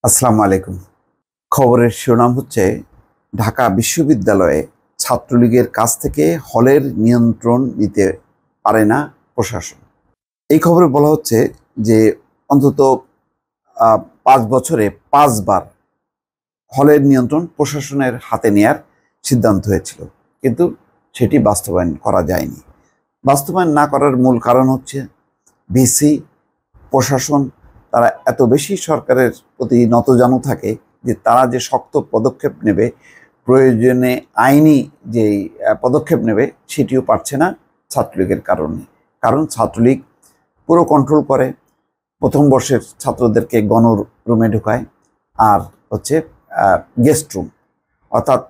আসসালামু আলাইকুম। খবরের শিরোনাম হচ্ছে ঢাকা বিশ্ববিদ্যালয়ে ছাত্রলীগের কাছ থেকে হলের নিয়ন্ত্রণ নিতে পারে না প্রশাসন। এই খবরে বলা হচ্ছে যে অন্তত ৫ বছরে ৫ বার হলের নিয়ন্ত্রণ প্রশাসনের হাতে নেয়ার সিদ্ধান্ত হয়েছিল, কিন্তু সেটি বাস্তবায়ন করা যায়নি। বাস্তবায়ন না করার মূল কারণ হচ্ছে ভিসি প্রশাসন তারা এত বেশি সরকারের প্রতি নতজানু থাকে যে তারা যে শক্ত পদক্ষেপ নেবে, প্রয়োজনে আইনি যে পদক্ষেপ নেবে সেটিও পারছে না ছাত্রলীগের কারণে। কারণ ছাত্রলীগ পুরো কন্ট্রোল করে, প্রথম বর্ষের ছাত্রদেরকে গণরুমে ঢুকায়, আর হচ্ছে গেস্ট রুম, অর্থাৎ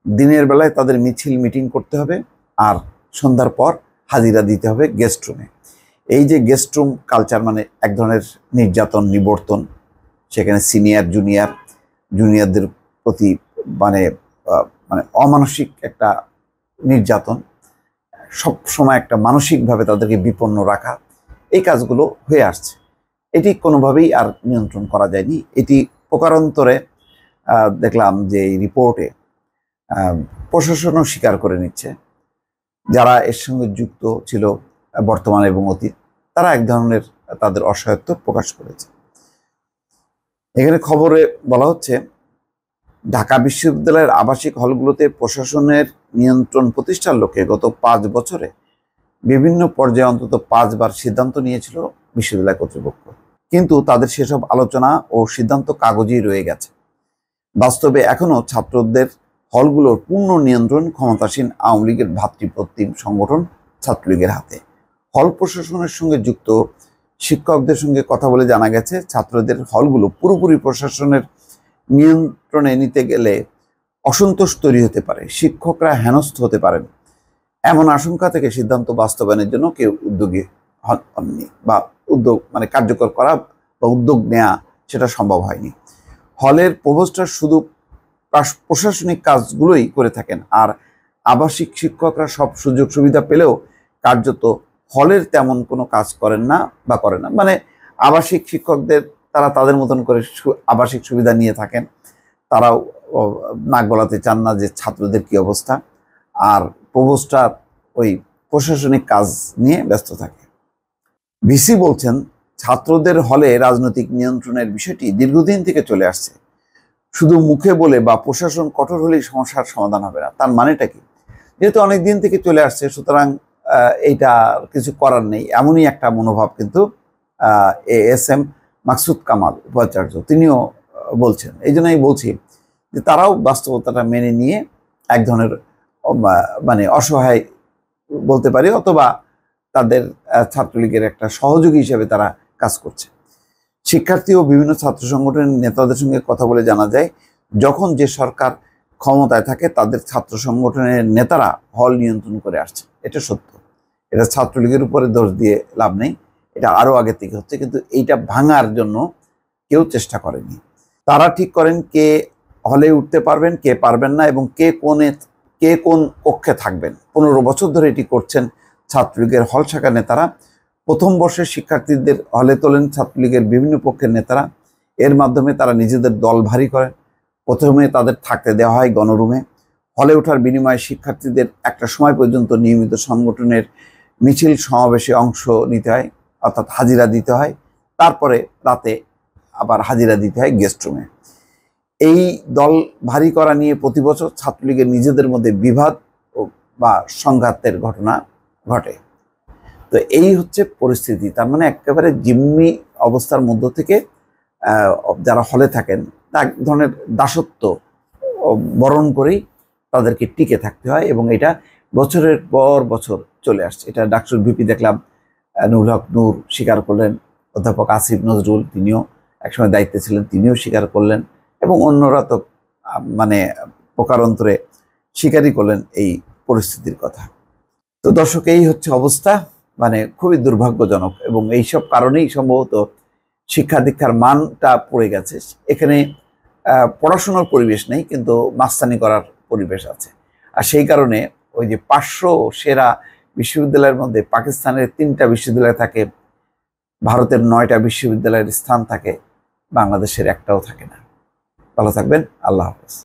দিনের বেলায় তাদের মিছিল মিটিং করতে হবে আর সন্ধ্যার পর হাজিরা দিতে হবে গেস্ট রুমে। এই যে গেস্ট রুম কালচার মানে এক ধরনের নির্যাতন, নিবর্তন। সেখানে সিনিয়র জুনিয়রদের প্রতি মানে মানে অমানসিক একটা নির্যাতন, সব সময় একটা মানসিকভাবে তাদেরকে বিপন্ন রাখা, এই কাজগুলো হয়ে আসছে। এটি কোনোভাবেই আর নিয়ন্ত্রণ করা যায়নি। এটি প্রকারান্তরে দেখলাম যে এই রিপোর্টে প্রশাসনও স্বীকার করে নিচ্ছে, যারা এর সঙ্গে যুক্ত ছিল বর্তমান এবং অতীত, তারা এক ধরনের তাদের অসহায়ত্ব প্রকাশ করেছে। এখানে খবরে বলা হচ্ছে ঢাকা বিশ্ববিদ্যালয়ের আবাসিক হলগুলোতে প্রশাসনের নিয়ন্ত্রণ প্রতিষ্ঠার লক্ষ্যে গত ৫ বছরে বিভিন্ন পর্যায়ে অন্তত ৫ বার সিদ্ধান্ত নিয়েছিল বিশ্ববিদ্যালয় কর্তৃপক্ষ, কিন্তু তাদের সেসব আলোচনা ও সিদ্ধান্ত কাগজেই রয়ে গেছে। বাস্তবে এখনও ছাত্রদের হলগুলোর পূর্ণ নিয়ন্ত্রণ ক্ষমতাসীন আওয়ামী লীগের ভাতৃপ্রতিম সংগঠন ছাত্রলীগের হাতে। হল প্রশাসনের সঙ্গে যুক্ত শিক্ষকদের সঙ্গে কথা বলে জানা গেছে, ছাত্রদের হলগুলো পুরোপুরি প্রশাসনের নিয়ন্ত্রণে নিতে গেলে অসন্তোষ তৈরি হতে পারে, শিক্ষকরা হেনস্থ হতে পারেন। এমন আশঙ্কা থেকে সিদ্ধান্ত বাস্তবায়নের জন্য কেউ উদ্যোগী হননি, বা উদ্যোগ মানে কার্যকর করা বা উদ্যোগ নেওয়া সেটা সম্ভব হয়নি। হলের প্রভোস্টার শুধু প্রশাসনিক কাজগুলোই করে থাকেন, আর আবাসিক শিক্ষকরা সব সুযোগ সুবিধা পেলেও কার্যত হলের তেমন কোনো কাজ করেন না বা করে না। মানে আবাসিক শিক্ষকদের তারা তাদের মতন করে আবাসিক সুবিধা নিয়ে থাকেন, তারাও নাক গলাতে চান না যে ছাত্রদের কি অবস্থা, আর প্রভোস্টার ওই প্রশাসনিক কাজ নিয়ে ব্যস্ত থাকে। ভিসি বলছেন ছাত্রদের হলে রাজনৈতিক নিয়ন্ত্রণের বিষয়টি দীর্ঘদিন থেকে চলে আসছে, শুধু মুখে বলে বা প্রশাসন কঠোর হলেই সমস্যার সমাধান হবে না। তার মানেটা কি? যেহেতু অনেক দিন থেকে চলে আসছে, সুতরাং এইটা কিছু করার নেই, এমনই একটা মনোভাব কিন্তু এস.এম. মাকসুদ কামাল উপাচার্য তিনিও বলছেন। এই জন্যই বলছি যে তারাও বাস্তবতাটা মেনে নিয়ে এক ধরনের মানে অসহায় বলতে পারি, অথবা তাদের ছাত্রলীগের একটা সহযোগী হিসেবে তারা কাজ করছে। শিক্ষার্থী ও বিভিন্ন ছাত্র সংগঠনের নেতাদের সঙ্গে কথা বলে জানা যায়, যখন যে সরকার ক্ষমতায় থাকে তাদের ছাত্র সংগঠনের নেতারা হল নিয়ন্ত্রণ করে আসছে। এটা সত্য, এটা ছাত্রলীগের উপরে দোষ দিয়ে লাভ নেই, এটা আরও আগে থেকে হচ্ছে, কিন্তু এইটা ভাঙার জন্য কেউ চেষ্টা করেনি। তারা ঠিক করেন কে হলে উঠতে পারবেন, কে পারবেন না, এবং কে কোন কক্ষে থাকবেন। ১৫ বছর ধরে এটি করছেন ছাত্রলীগের হল শাখার নেতারা। প্রথম বর্ষের শিক্ষার্থীদের হলে তোলেন ছাত্রলীগের বিভিন্ন পক্ষের নেতারা। এর মাধ্যমে তারা নিজেদের দল ভারী করেন। প্রথমে তাদের থাকতে দেওয়া হয় গণরুমে। হলে ওঠার বিনিময়ে শিক্ষার্থীদের একটা সময় পর্যন্ত নিয়মিত সংগঠনের মিছিল সমাবেশে অংশ নিতে হয়, অর্থাৎ হাজিরা দিতে হয়। তারপরে রাতে আবার হাজিরা দিতে হয় গেস্ট রুমে। এই দল ভারী করা নিয়ে প্রতি বছর ছাত্রলীগের নিজেদের মধ্যে বিবাদ বা সংঘাতের ঘটনা ঘটে। তো এই হচ্ছে পরিস্থিতি। তার মানে একেবারে জিম্মি অবস্থার মধ্য থেকে যারা হলে থাকেন এক ধরনের দাসত্ব বরণ করেই তাদেরকে টিকে থাকতে হয়, এবং এটা বছরের পর বছর চলে আসছে। এটা ডাক্তার ভিপি দেখলাম নুরুল হক নূর স্বীকার করলেন, অধ্যাপক আসিফ নজরুল তিনিও একসময় দায়িত্বে ছিলেন, তিনিও স্বীকার করলেন, এবং অন্যরা তো মানে প্রকারান্তরে স্বীকারই করলেন এই পরিস্থিতির কথা। তো দর্শক, এই হচ্ছে অবস্থা, মানে খুবই দুর্ভাগ্যজনক, এবং এইসব কারণেই সম্ভবত শিক্ষা দীক্ষার মানটা পড়ে গেছে। এখানে পড়াশোনার পরিবেশ নেই, কিন্তু মাস্তানি করার পরিবেশ আছে। আর সেই কারণে ওই যে 500 সেরা বিশ্ববিদ্যালয়ের মধ্যে পাকিস্তানের 3টা বিশ্ববিদ্যালয় থাকে, ভারতের 9টা বিশ্ববিদ্যালয়ের স্থান থাকে, বাংলাদেশের একটাও থাকে না। ভালো থাকবেন। আল্লাহ হাফেজ।